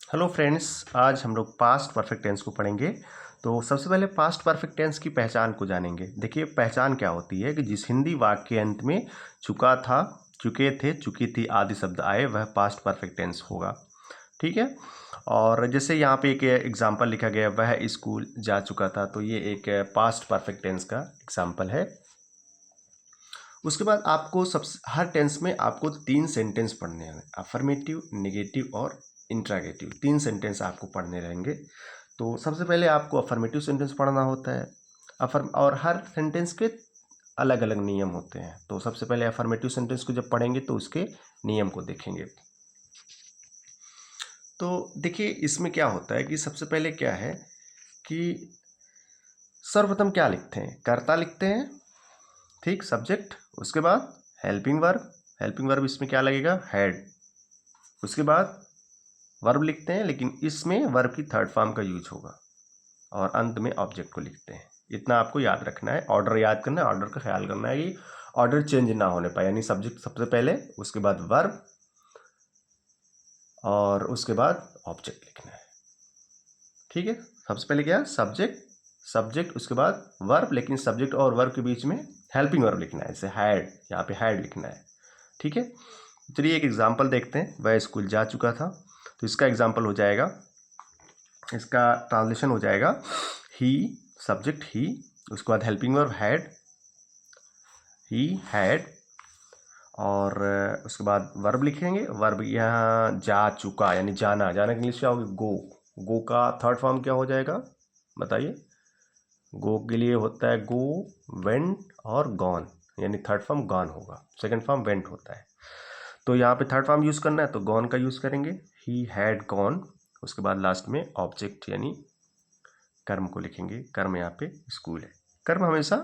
Hello friends, आज हम लोग पास्ट परफेक्ट टेंस को पढ़ेंगे। तो सबसे पहले पास्ट परफेक्ट टेंस की पहचान को जानेंगे। देखिए, पहचान क्या होती है कि जिस हिंदी वाक्य के अंत में चुका था, चुके थे, चुकी थी आदि शब्द आए वह पास्ट परफेक्ट टेंस होगा। ठीक है। और जैसे यहाँ पे एक एग्जाम्पल लिखा गया, वह स्कूल जा चुका था, तो ये एक पास्ट परफेक्ट टेंस का एग्जाम्पल है। उसके बाद आपको हर टेंस में आपको 3 सेंटेंस पढ़ने हैं, अफर्मेटिव, नेगेटिव और इंट्रागेटिव। 3 सेंटेंस आपको पढ़ने रहेंगे। तो सबसे पहले आपको अफर्मेटिव सेंटेंस पढ़ना होता है। और हर सेंटेंस के अलग अलग नियम होते हैं। तो सबसे पहले अफर्मेटिव सेंटेंस को जब पढ़ेंगे तो उसके नियम को देखेंगे। तो देखिए, इसमें क्या होता है कि सबसे पहले क्या है कि सर्वप्रथम क्या लिखते हैं, कर्ता लिखते हैं, ठीक, सब्जेक्ट। उसके बाद हेल्पिंग वर्ब, हेल्पिंग वर्ब इसमें क्या लगेगा, हैड। उसके बाद वर्ब लिखते हैं, लेकिन इसमें वर्ब की थर्ड फॉर्म का यूज होगा। और अंत में ऑब्जेक्ट को लिखते हैं। इतना आपको याद रखना है, ऑर्डर याद करना है, ऑर्डर का ख्याल करना है कि ऑर्डर चेंज ना होने पाए। यानी सब्जेक्ट सबसे पहले, उसके बाद वर्ब और उसके बाद ऑब्जेक्ट लिखना है। ठीक है। सबसे पहले क्या, सब्जेक्ट, सब्जेक्ट, उसके बाद वर्ब, लेकिन सब्जेक्ट और वर्ब के बीच में हेल्पिंग वर्ब लिखना है, जैसे हैड, यहाँ पे हैड लिखना है। ठीक है। चलिए एक एग्जाम्पल देखते हैं। वह स्कूल जा चुका था, तो इसका एग्जाम्पल हो जाएगा, इसका ट्रांसलेशन हो जाएगा ही, सब्जेक्ट ही, उसके बाद helping verb had, he had, और उसके बाद वर्ब लिखेंगे। वर्ब यहाँ जा चुका, यानी जाना, जाना की इंग्लिश क्या होगी, गो। गो का थर्ड फॉर्म क्या हो जाएगा, बताइए। गो के लिए होता है गो, वेंट और गॉन, यानी थर्ड फॉर्म गॉन होगा। सेकंड फॉर्म वेंट होता है। तो यहाँ पे थर्ड फॉर्म यूज़ करना है तो गॉन का यूज़ करेंगे, ही हैड गॉन। उसके बाद लास्ट में ऑब्जेक्ट यानी कर्म को लिखेंगे। कर्म यहाँ पे स्कूल है। कर्म हमेशा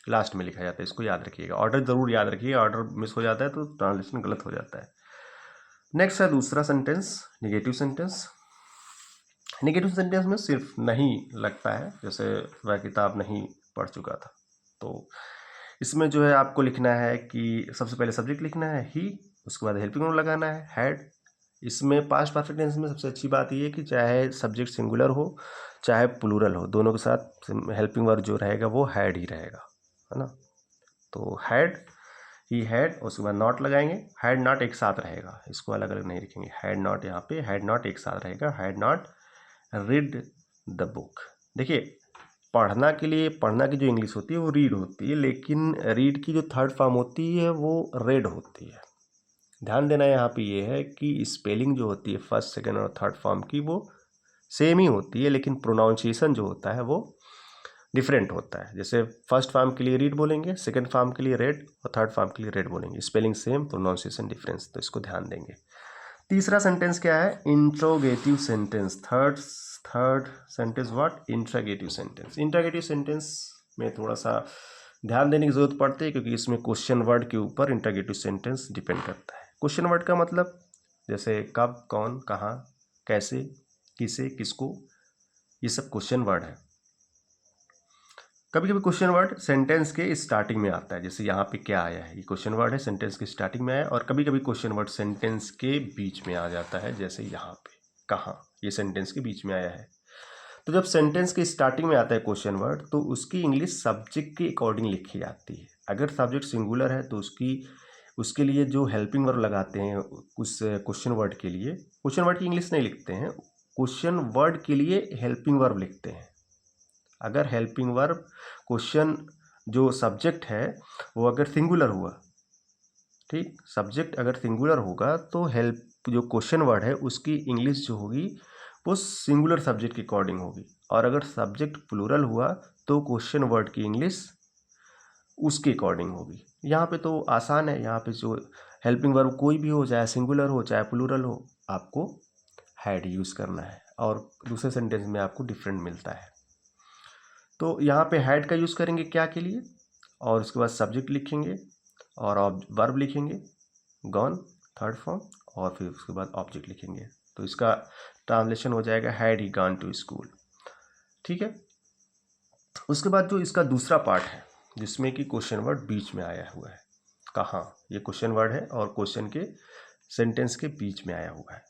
लास्ट में लिखा जाता है, इसको याद रखिएगा। ऑर्डर जरूर याद रखिएगा, ऑर्डर मिस हो जाता है तो ट्रांसलेशन गलत हो जाता है। नेक्स्ट है दूसरा sentence, negative sentence. Negative sentence में सिर्फ नहीं लगता है, जैसे वह किताब नहीं पढ़ चुका था। तो इसमें जो है आपको लिखना है कि सबसे पहले सब्जेक्ट लिखना है ही, उसके बाद हेल्पिंग वर्ब लगाना है हैड। इसमें पास्ट परफेक्ट टेंस में सबसे अच्छी बात ये है कि चाहे सब्जेक्ट सिंगुलर हो चाहे प्लूरल हो, दोनों के साथ हेल्पिंग वर्ब जो रहेगा वो हैड ही रहेगा, है ना। तो हैड, ही हैड, उसके बाद नॉट लगाएंगे। हैड नॉट एक साथ रहेगा, इसको अलग अलग नहीं लिखेंगे। हैड नॉट, यहाँ पे हैड नॉट एक साथ रहेगा। Had not read the book. देखिए, पढ़ना के लिए, पढ़ना की जो इंग्लिश होती है वो रीड होती है, लेकिन रीड की जो थर्ड फॉर्म होती है वो रेड होती है। ध्यान देना यहाँ पे ये है कि स्पेलिंग जो होती है फर्स्ट, सेकंड और थर्ड फॉर्म की वो सेम ही होती है, लेकिन प्रोनाउंसिएशन जो होता है वो डिफरेंट होता है। जैसे फर्स्ट फॉर्म के लिए रीड बोलेंगे, सेकंड फॉर्म के लिए रेड और थर्ड फॉर्म के लिए रेड बोलेंगे। स्पेलिंग सेम, प्रोनाउंसिएशन डिफरेंस, तो इसको ध्यान देंगे। तीसरा सेंटेंस क्या है, interrogative sentence. Third third sentence what, interrogative sentence. Interrogative sentence में थोड़ा सा ध्यान देने की जरूरत पड़ती है, क्योंकि इसमें क्वेश्चन वर्ड के ऊपर इंट्रोगेटिव सेंटेंस डिपेंड करता है। क्वेश्चन वर्ड का मतलब जैसे कब, कौन, कहाँ, कैसे, किसे, किसको, ये सब क्वेश्चन वर्ड है। कभी कभी क्वेश्चन वर्ड सेंटेंस के स्टार्टिंग में आता है, जैसे यहाँ पे क्या आया है, ये क्वेश्चन वर्ड है, सेंटेंस के स्टार्टिंग में आया। और कभी कभी क्वेश्चन वर्ड सेंटेंस के बीच में आ जाता है, जैसे यहाँ पे कहाँ, ये सेंटेंस के बीच में आया है। तो जब सेंटेंस के स्टार्टिंग में आता है क्वेश्चन वर्ड, तो उसकी इंग्लिश सब्जेक्ट के अकॉर्डिंग लिखी जाती है। अगर सब्जेक्ट सिंगुलर है तो उसके लिए जो हेल्पिंग वर्ब लगाते हैं उस क्वेश्चन वर्ड के लिए, क्वेश्चन वर्ड की इंग्लिश नहीं लिखते हैं, क्वेश्चन वर्ड के लिए हेल्पिंग वर्ब लिखते हैं। अगर हेल्पिंग वर्ब क्वेश्चन जो सब्जेक्ट है वो अगर सिंगुलर हुआ, ठीक, सब्जेक्ट अगर सिंगुलर होगा तो हेल्प जो क्वेश्चन वर्ड है उसकी इंग्लिश जो होगी वो सिंगुलर सब्जेक्ट के अकॉर्डिंग होगी। और अगर सब्जेक्ट प्लूरल हुआ तो क्वेश्चन वर्ड की इंग्लिश उसके अकॉर्डिंग होगी। यहाँ पे तो आसान है, यहाँ पे जो हेल्पिंग वर्ब कोई भी हो, चाहे सिंगुलर हो चाहे प्लूरल हो, आपको हैड यूज़ करना है। और दूसरे सेंटेंस में आपको डिफरेंट मिलता है। तो यहाँ पे हैड का यूज़ करेंगे क्या के लिए, और उसके बाद सब्जेक्ट लिखेंगे और वर्ब लिखेंगे, गॉन थर्ड फॉर्म, और फिर उसके बाद ऑब्जेक्ट लिखेंगे। तो इसका ट्रांसलेशन हो जाएगा had he gone to school. ठीक है। उसके बाद जो इसका दूसरा पार्ट है जिसमें कि क्वेश्चन वर्ड बीच में आया हुआ है, कहाँ, ये क्वेश्चन वर्ड है और क्वेश्चन के सेंटेंस के बीच में आया हुआ है।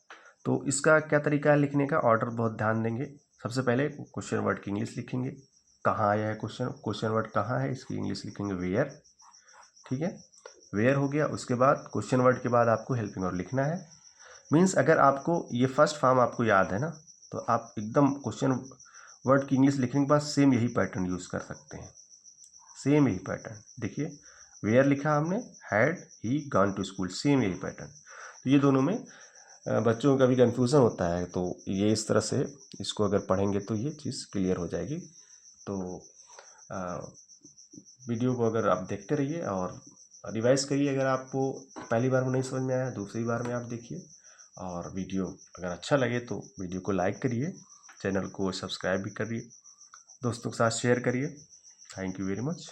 तो इसका क्या तरीका है लिखने का, ऑर्डर बहुत ध्यान देंगे। सबसे पहले क्वेश्चन वर्ड की इंग्लिश लिखेंगे, कहाँ आया है क्वेश्चन वर्ड कहाँ है, इसकी इंग्लिश लिखेंगे वेयर। ठीक है, वेयर हो गया। उसके बाद क्वेश्चन वर्ड के बाद आपको हेल्पिंग वर्ब लिखना है। मीन्स अगर आपको ये फर्स्ट फॉर्म आपको याद है ना, तो आप एकदम क्वेश्चन वर्ड की इंग्लिश लिखने के बाद सेम यही पैटर्न यूज़ कर सकते हैं, सेम यही पैटर्न। देखिए वेयर लिखा हमने, had he gone to school, same यही पैटर्न। तो ये दोनों में बच्चों को कभी कन्फ्यूज़न होता है, तो ये इस तरह से इसको अगर पढ़ेंगे तो ये चीज़ क्लियर हो जाएगी। तो वीडियो को अगर आप देखते रहिए और रिवाइज करिए। अगर आपको पहली बार में नहीं समझ में आया, दूसरी बार में आप देखिए। और वीडियो अगर अच्छा लगे तो वीडियो को लाइक करिए, चैनल को सब्सक्राइब भी करिए, दोस्तों के साथ शेयर करिए। Thank you very much.